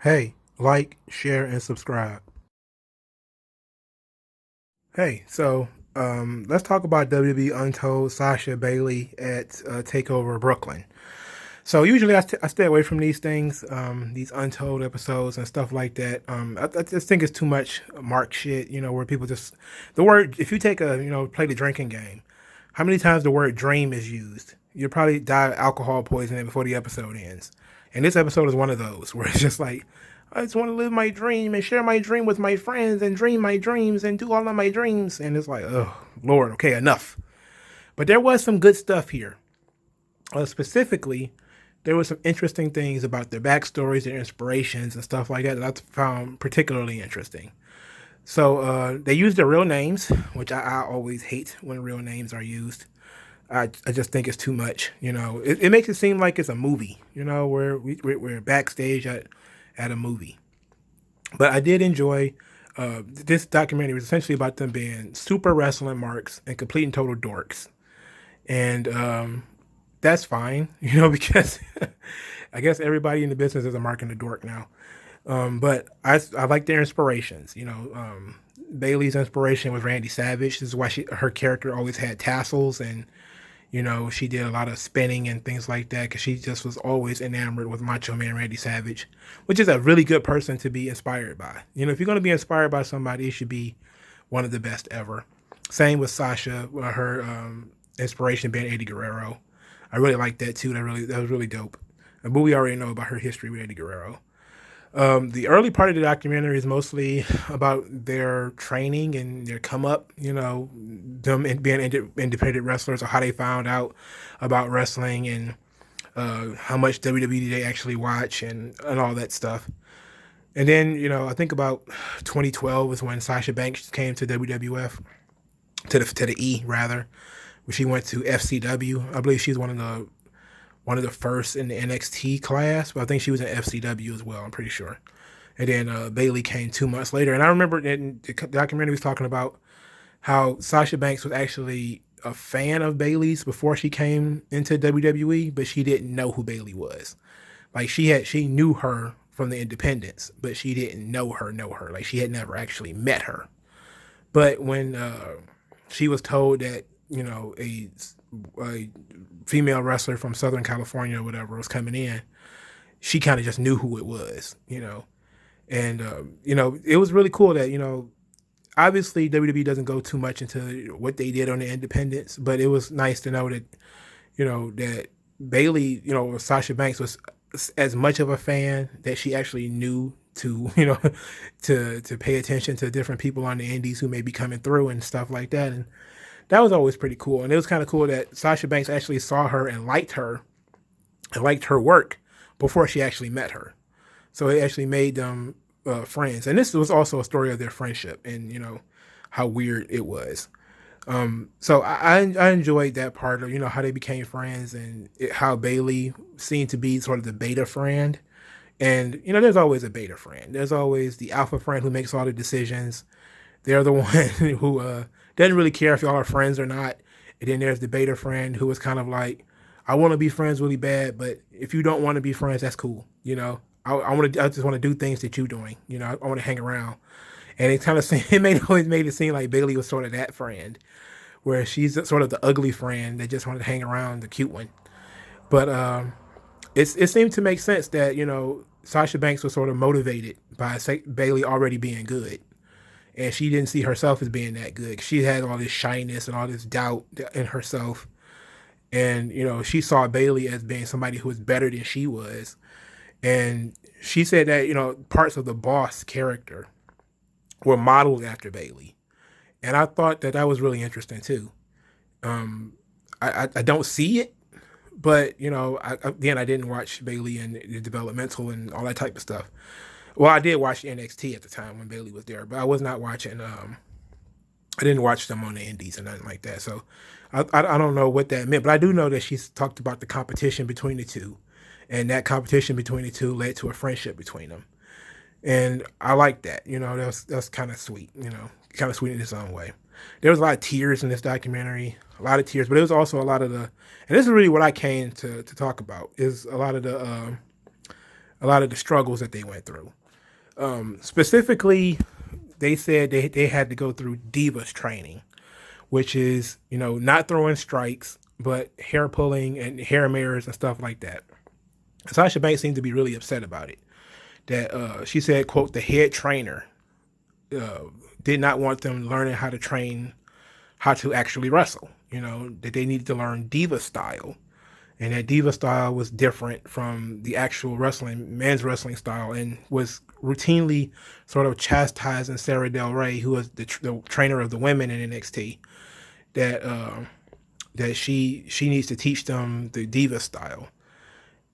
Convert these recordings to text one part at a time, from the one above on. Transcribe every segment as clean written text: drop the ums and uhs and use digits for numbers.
Hey, like, share, and subscribe. Hey, let's talk about WWE Untold Sasha Bayley at Takeover Brooklyn. So usually I stay away from these things, these Untold episodes and stuff like that. I just think it's too much mark shit, where people just the word. If you take play the drinking game, how many times the word dream is used? You'll probably die of alcohol poisoning before the episode ends. And this episode is one of those where it's just like, I just want to live my dream and share my dream with my friends and dream my dreams and do all of my dreams. And it's like, oh, Lord, okay, enough. But there was some good stuff here. Specifically, there were some interesting things about their backstories, their inspirations, and stuff like that that I found particularly interesting. So they used their real names, which I always hate when real names are used. I just think it's too much. It makes it seem like it's a movie. Where we're backstage at a movie. But I did enjoy this documentary. Was essentially about them being super wrestling marks and complete and total dorks, and that's fine, because I guess everybody in the business is a mark and a dork now. But I like their inspirations. Bailey's inspiration was Randy Savage. This is why her character always had tassels and she did a lot of spinning and things like that because she just was always enamored with Macho Man Randy Savage, which is a really good person to be inspired by. If you're going to be inspired by somebody, it should be one of the best ever. Same with Sasha, her inspiration being Eddie Guerrero. I really like that too. That was really dope. But we already know about her history with Eddie Guerrero. The early part of the documentary is mostly about their training and their come up, them being independent wrestlers or how they found out about wrestling and how much WWE they actually watch and all that stuff. And then, I think about 2012 was when Sasha Banks came to WWF, to the E rather, where she went to FCW. I believe she's one of the first in the NXT class, but I think she was in FCW as well. I'm pretty sure. And then Bayley came 2 months later. And I remember in the documentary was talking about how Sasha Banks was actually a fan of Bayley's before she came into WWE, but she didn't know who Bayley was. Like she knew her from the independents, but she didn't know her. Like she had never actually met her. But when she was told that a female wrestler from Southern California or whatever was coming in, she kind of just knew who it was. And it was really cool that obviously WWE doesn't go too much into what they did on the independents, but it was nice to know that that Bayley, Sasha Banks was as much of a fan that she actually knew to to pay attention to different people on the indies who may be coming through and stuff like that. And that was always pretty cool. And it was kind of cool that Sasha Banks actually saw her and liked her work before she actually met her. So it actually made them friends. And this was also a story of their friendship and how weird it was. So I enjoyed that part of how they became friends and how Bayley seemed to be sort of the beta friend. And there's always a beta friend. There's always the alpha friend who makes all the decisions. They're the one who doesn't really care if y'all are friends or not. And then there's the beta friend who is kind of like, I want to be friends really bad, but if you don't want to be friends, that's cool. I just want to do things that you're doing. I want to hang around. And it kind of always made it seem like Bayley was sort of that friend, where she's sort of the ugly friend that just wanted to hang around, the cute one. But it seemed to make sense that Sasha Banks was sort of motivated by Bayley already being good, and she didn't see herself as being that good. She had all this shyness and all this doubt in herself, and she saw Bayley as being somebody who was better than she was. And she said that parts of the boss character were modeled after Bayley, and I thought that was really interesting too. I don't see it, but again, I didn't watch Bayley and the developmental and all that type of stuff. Well, I did watch NXT at the time when Bayley was there, but I was not watching. I didn't watch them on the indies and nothing like that. So I don't know what that meant, but I do know that she's talked about the competition between the two, and that competition between the two led to a friendship between them. And I like that. That's kind of sweet. Kind of sweet in its own way. There was a lot of tears in this documentary, a lot of tears, but it was also a lot of and this is really what I came to talk about, is a lot of the a lot of the struggles that they went through. Specifically, they said they had to go through Divas Training, which is, not throwing strikes, but hair pulling and hair mirrors and stuff like that. Sasha Banks seemed to be really upset about it. That she said, quote, the head trainer did not want them learning how to train, how to actually wrestle. That they needed to learn diva style. And that diva style was different from the actual wrestling, men's wrestling style, and was routinely sort of chastising Sarah Del Rey, who was the trainer of the women in NXT, that she needs to teach them the diva style.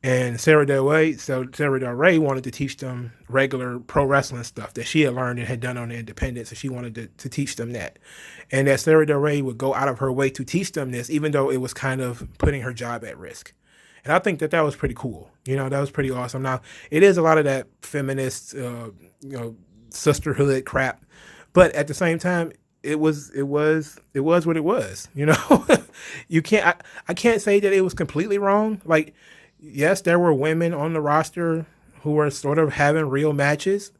And Sarah Del Rey wanted to teach them regular pro wrestling stuff that she had learned and had done on the independents, and she wanted to teach them that. And that Sarah Del Rey would go out of her way to teach them this, even though it was kind of putting her job at risk. And I think that was pretty cool. That was pretty awesome. Now, it is a lot of that feminist, sisterhood crap, but at the same time, it was what it was. I can't say that it was completely wrong. Like, yes, there were women on the roster who were sort of having real matches.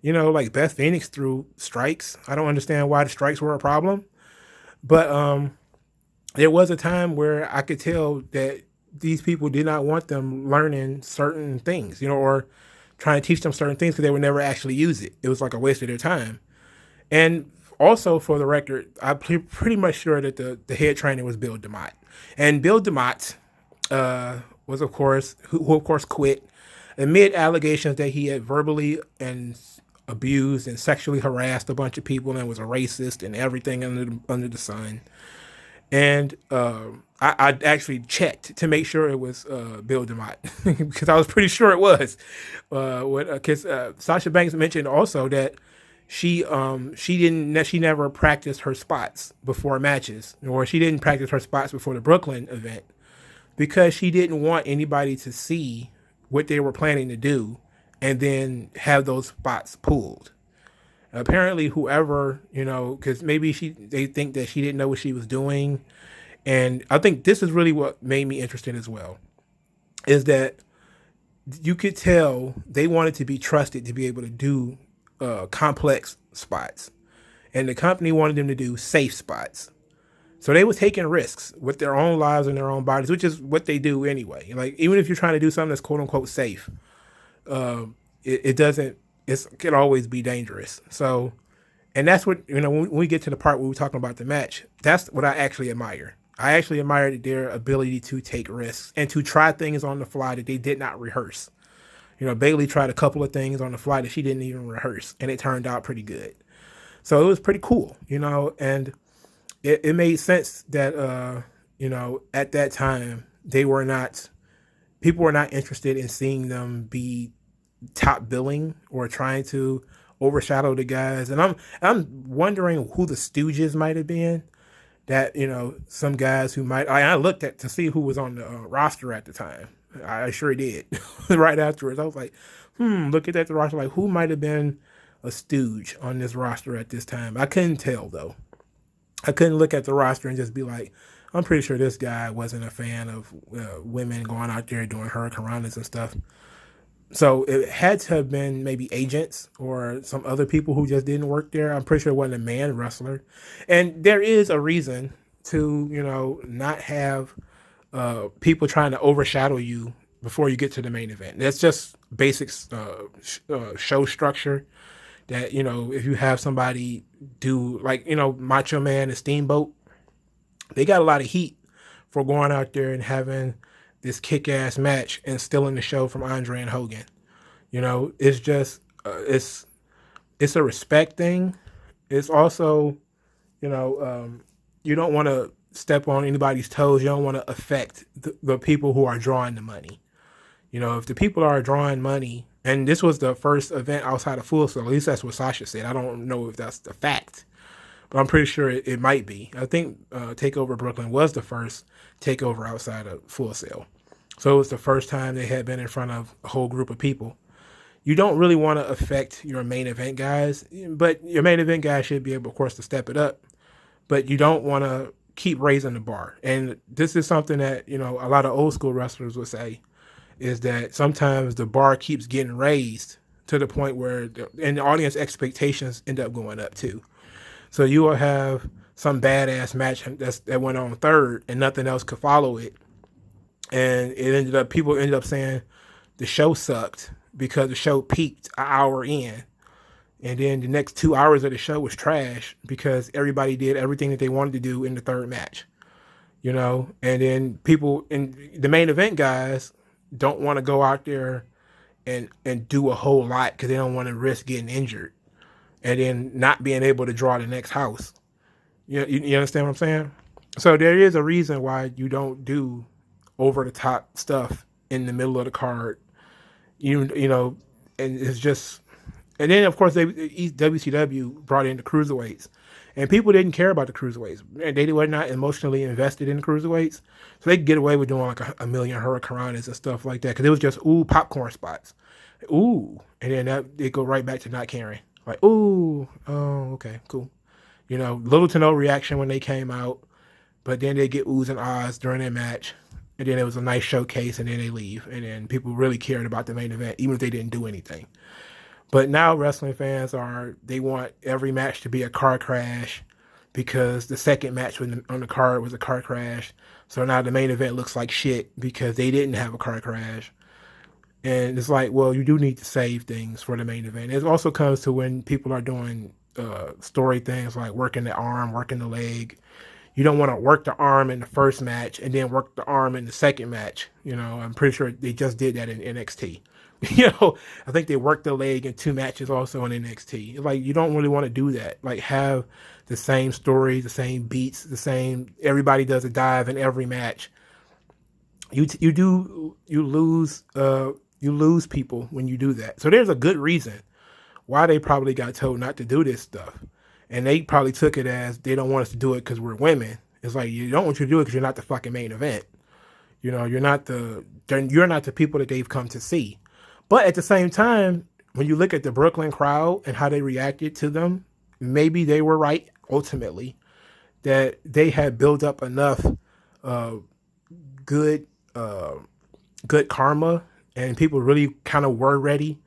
Like Beth Phoenix threw strikes. I don't understand why the strikes were a problem. But there was a time where I could tell that these people did not want them learning certain things, or trying to teach them certain things because they would never actually use it. It was like a waste of their time. And also, for the record, I'm pretty much sure that the head trainer was Bill DeMott. And Bill DeMott was, of course, who of course quit amid allegations that he had verbally and abused and sexually harassed a bunch of people and was a racist and everything under the sun. And I actually checked to make sure it was Bill DeMott because I was pretty sure it was. Because Sasha Banks mentioned also that she never practiced her spots before matches, or she didn't practice her spots before the Brooklyn event because she didn't want anybody to see what they were planning to do and then have those spots pulled. Apparently, whoever, because maybe they think that she didn't know what she was doing. And I think this is really what made me interested as well, is that you could tell they wanted to be trusted to be able to do complex spots. And the company wanted them to do safe spots. So they were taking risks with their own lives and their own bodies, which is what they do anyway. Like, even if you're trying to do something that's quote unquote safe, it can always be dangerous. So, and that's what, when we get to the part where we're talking about the match, that's what I actually admire. I actually admired their ability to take risks and to try things on the fly that they did not rehearse. Bayley tried a couple of things on the fly that she didn't even rehearse, and it turned out pretty good. So it was pretty cool, and it made sense that, at that time, people were not interested in seeing them be top billing or trying to overshadow the guys. And I'm wondering who the Stoges might have been. That, some guys who I looked to see who was on the roster at the time. I sure did. Right afterwards, I was like, look at the roster. Like, who might have been a Stooge on this roster at this time? I couldn't tell, though. I couldn't look at the roster and just be like, I'm pretty sure this guy wasn't a fan of women going out there doing hurricanranas and stuff. So it had to have been maybe agents or some other people who just didn't work there. I'm pretty sure it wasn't a man wrestler. And there is a reason to, not have people trying to overshadow you before you get to the main event. That's just basic show structure. That, if you have somebody do, like, Macho Man and Steamboat, they got a lot of heat for going out there and having this kick-ass match and stealing the show from Andre and Hogan. It's just, it's a respect thing. It's also, you don't want to step on anybody's toes. You don't want to affect the people who are drawing the money. If the people are drawing money, and this was the first event outside of Full Sail, at least that's what Sasha said. I don't know if that's the fact, but I'm pretty sure it might be. I think TakeOver Brooklyn was the first takeover outside of Full Sail. So it was the first time they had been in front of a whole group of people. You don't really want to affect your main event guys, but your main event guys should be able, of course, to step it up. But you don't want to keep raising the bar. And this is something that, a lot of old school wrestlers would say. is that sometimes the bar keeps getting raised to the point where and the audience expectations end up going up too. So you will have some badass match that went on third and nothing else could follow it, and people ended up saying the show sucked because the show peaked an hour in, and then the next 2 hours of the show was trash because everybody did everything that they wanted to do in the third match, and then people in the main event guys don't want to go out there and do a whole lot because they don't want to risk getting injured and then not being able to draw the next house. You understand what I'm saying? So there is a reason why you don't do over the top stuff in the middle of the card. And it's just, and then of course WCW brought in the cruiserweights, and people didn't care about the cruiserweights, and they were not emotionally invested in the cruiserweights, so they could get away with doing like a million hurricanranas and stuff like that because it was just popcorn spots, and then they go right back to not caring, like oh okay, cool, little to no reaction when they came out, but then they get oohs and ahs during their match. And then it was a nice showcase, and then they leave. And then people really cared about the main event, even if they didn't do anything. But now wrestling fans they want every match to be a car crash because the second match on the card was a car crash. So now the main event looks like shit because they didn't have a car crash. And it's like, well, you do need to save things for the main event. It also comes to when people are doing story things like working the arm, working the leg. You don't want to work the arm in the first match and then work the arm in the second match. I'm pretty sure they just did that in NXT. I think they worked the leg in 2 matches also in NXT. Like, you don't really want to do that. Like, have the same story, the same beats, everybody does a dive in every match. You lose people when you do that. So there's a good reason why they probably got told not to do this stuff. And they probably took it as they don't want us to do it because we're women. It's like, you don't want you to do it because you're not the fucking main event. You're not the people that they've come to see. But at the same time, when you look at the Brooklyn crowd and how they reacted to them, maybe they were right ultimately that they had built up enough good karma, and people really kind of were ready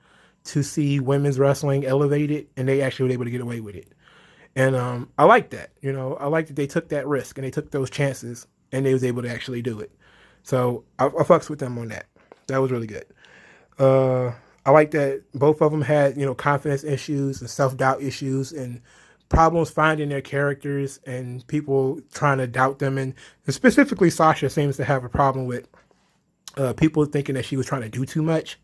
to see women's wrestling elevated, and they actually were able to get away with it. And I like that. I like that they took that risk and they took those chances and they was able to actually do it. So I fucks with them on that. That was really good. I like that both of them had, confidence issues and self-doubt issues and problems finding their characters and people trying to doubt them. And specifically, Sasha seems to have a problem with people thinking that she was trying to do too much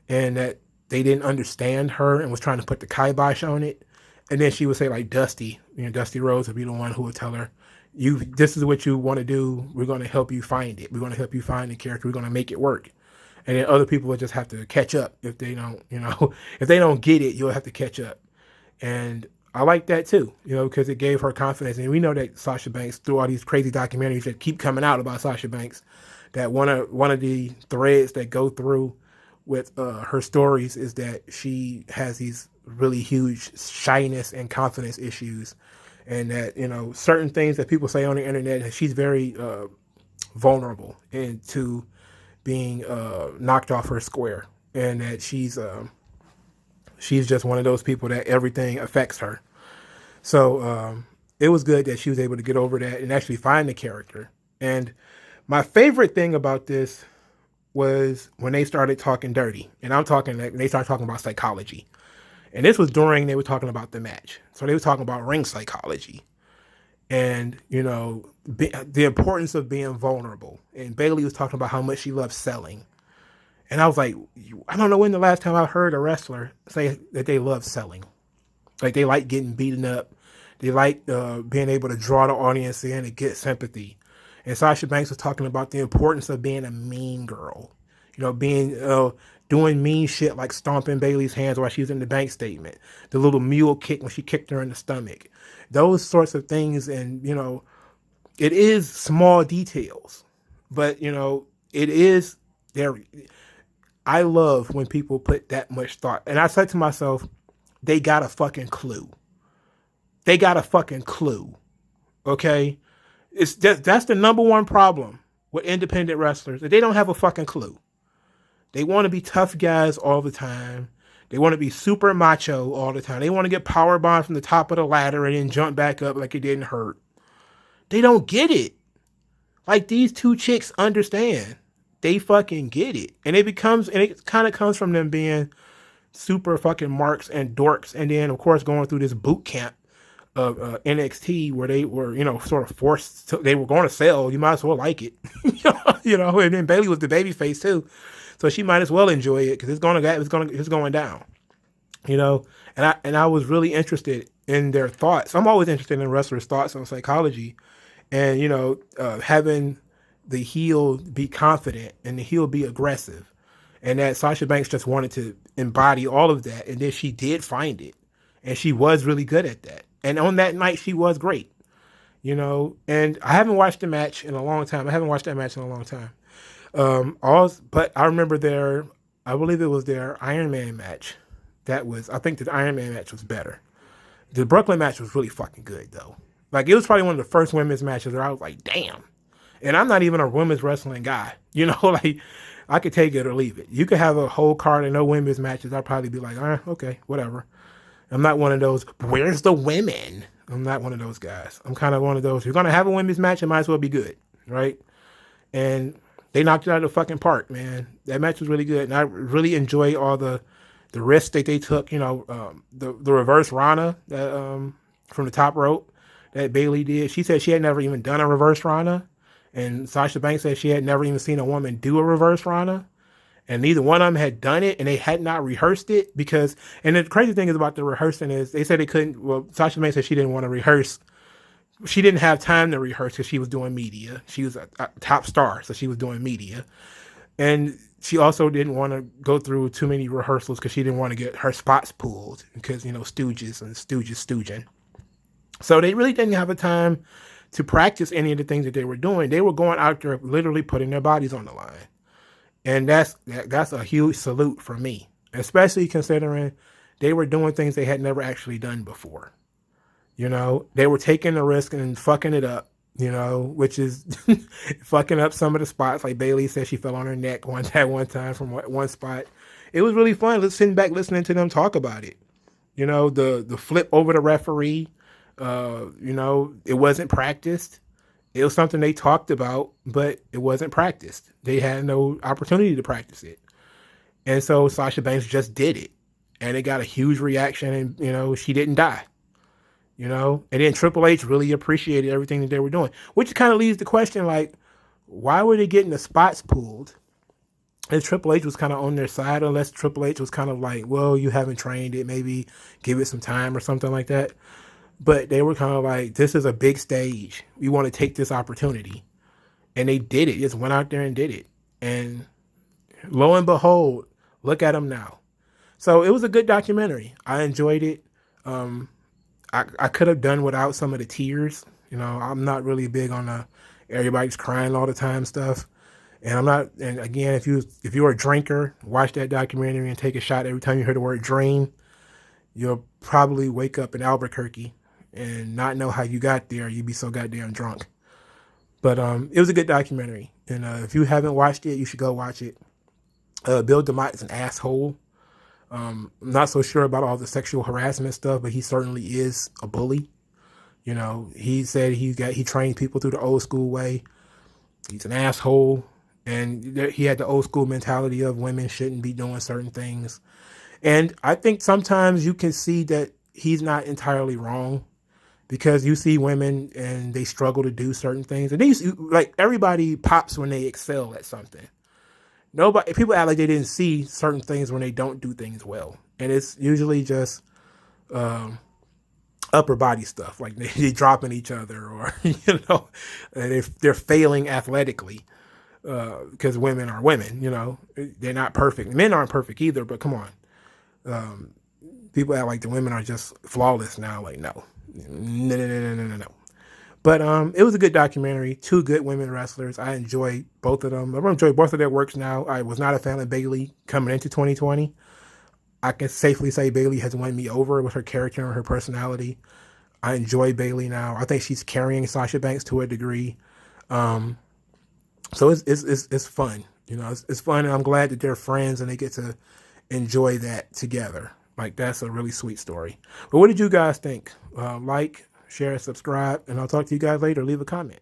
and that they didn't understand her and was trying to put the kibosh on it. And then she would say, like, Dusty Rhodes would be the one who would tell her, this is what you want to do. We're going to help you find it. We're going to help you find the character. We're going to make it work. And then other people would just have to catch up. If they don't, if they don't get it, you'll have to catch up. And I like that too, because it gave her confidence. And we know that Sasha Banks, through all these crazy documentaries that keep coming out about Sasha Banks, that one of the threads that go through with her stories is that she has these really huge shyness and confidence issues, and that certain things that people say on the internet, she's very vulnerable into being knocked off her square, and that she's just one of those people that everything affects her. So it was good that she was able to get over that and actually find the character. And my favorite thing about this was when they started talking dirty, and I'm talking like they started talking about psychology. And this was during they were talking about the match. So they were talking about ring psychology and, the importance of being vulnerable. And Bayley was talking about how much she loves selling. And I was like, I don't know when the last time I heard a wrestler say that they love selling. Like, they like getting beaten up. They like being able to draw the audience in and get sympathy. And Sasha Banks was talking about the importance of being a mean girl. Doing mean shit like stomping Bayley's hands while she was in the bank statement. The little mule kick when she kicked her in the stomach. Those sorts of things. And, it is small details. But, it is there. I love when people put that much thought. And I said to myself, they got a fucking clue. They got a fucking clue. Okay? That's the number one problem with independent wrestlers. They don't have a fucking clue. They want to be tough guys all the time. They want to be super macho all the time. They want to get power bombed from the top of the ladder and then jump back up like it didn't hurt. They don't get it. Like, these two chicks understand. They fucking get it. And it kind of comes from them being super fucking marks and dorks. And then, of course, going through this boot camp of NXT where they were, sort of forced to, they were going to sell. You might as well like it. And then Bayley was the babyface too. So she might as well enjoy it because it's going down. And I was really interested in their thoughts. I'm always interested in wrestlers' thoughts on psychology, and having the heel be confident and the heel be aggressive, and that Sasha Banks just wanted to embody all of that, and then she did find it, and she was really good at that. And on that night, she was great. And I haven't watched the match in a long time. But I remember I believe it was their Iron Man match. I think the Iron Man match was better. The Brooklyn match was really fucking good, though. Like, it was probably one of the first women's matches where I was like, damn. And I'm not even a women's wrestling guy. Like, I could take it or leave it. You could have a whole card of no women's matches. I'd probably be like, okay, whatever. I'm not one of those, where's the women? I'm not one of those guys. I'm kind of one of those, if you're going to have a women's match, it might as well be good, right? And they knocked it out of the fucking park, man. That match was really good. And I really enjoy all the risks that they took, the reverse Rana from the top rope that Bayley did. She said she had never even done a reverse Rana. And Sasha Banks said she had never even seen a woman do a reverse Rana. And neither one of them had done it, and they had not rehearsed it and the crazy thing is about the rehearsing is they said they couldn't, Sasha Banks said she didn't want to rehearse. She didn't have time to rehearse because she was doing media. She was a top star, so she was doing media. And she also didn't want to go through too many rehearsals because she didn't want to get her spots pulled because, Stoges and stooging. So they really didn't have a time to practice any of the things that they were doing. They were going out there literally putting their bodies on the line. And that's a huge salute for me, especially considering they were doing things they had never actually done before. They were taking the risk and fucking it up, which is fucking up some of the spots. Like Bayley said, she fell on her neck at one time from one spot. It was really fun sitting back listening to them talk about it. The flip over the referee, it wasn't practiced. It was something they talked about, but it wasn't practiced. They had no opportunity to practice it. And so Sasha Banks just did it. And it got a huge reaction, and, she didn't die. And then Triple H really appreciated everything that they were doing, which kind of leaves the question, like, why were they getting the spots pulled? And Triple H was kind of on their side, unless Triple H was kind of like, well, you haven't trained it, maybe give it some time or something like that. But they were kind of like, this is a big stage. We want to take this opportunity. And they did it. Just went out there and did it. And lo and behold, look at them now. So it was a good documentary. I enjoyed it. I could have done without some of the tears. I'm not really big on everybody's crying all the time stuff. And I'm not, and again, if you're a drinker, watch that documentary and take a shot every time you hear the word drain. You'll probably wake up in Albuquerque and not know how you got there. You'd be so goddamn drunk. But it was a good documentary. And if you haven't watched it, you should go watch it. Bill DeMott is an asshole. I'm not so sure about all the sexual harassment stuff, but he certainly is a bully. He said he trained people through the old school way. He's an asshole. And he had the old school mentality of women shouldn't be doing certain things. And I think sometimes you can see that he's not entirely wrong, because you see women and they struggle to do certain things. And everybody pops when they excel at something. People act like they didn't see certain things when they don't do things well. And it's usually just upper body stuff, like they're dropping each other, or, they're failing athletically. Because women are women, they're not perfect. Men aren't perfect either, but come on. People act like the women are just flawless now. Like, no. But it was a good documentary. Two good women wrestlers. I enjoy both of them. I enjoy both of their works now. I was not a fan of Bayley coming into 2020. I can safely say Bayley has won me over with her character and her personality. I enjoy Bayley now. I think she's carrying Sasha Banks to a degree. So it's fun. You know, it's fun, and I'm glad that they're friends and they get to enjoy that together. Like, that's a really sweet story. But what did you guys think? Like, share, subscribe, and I'll talk to you guys later. Leave a comment.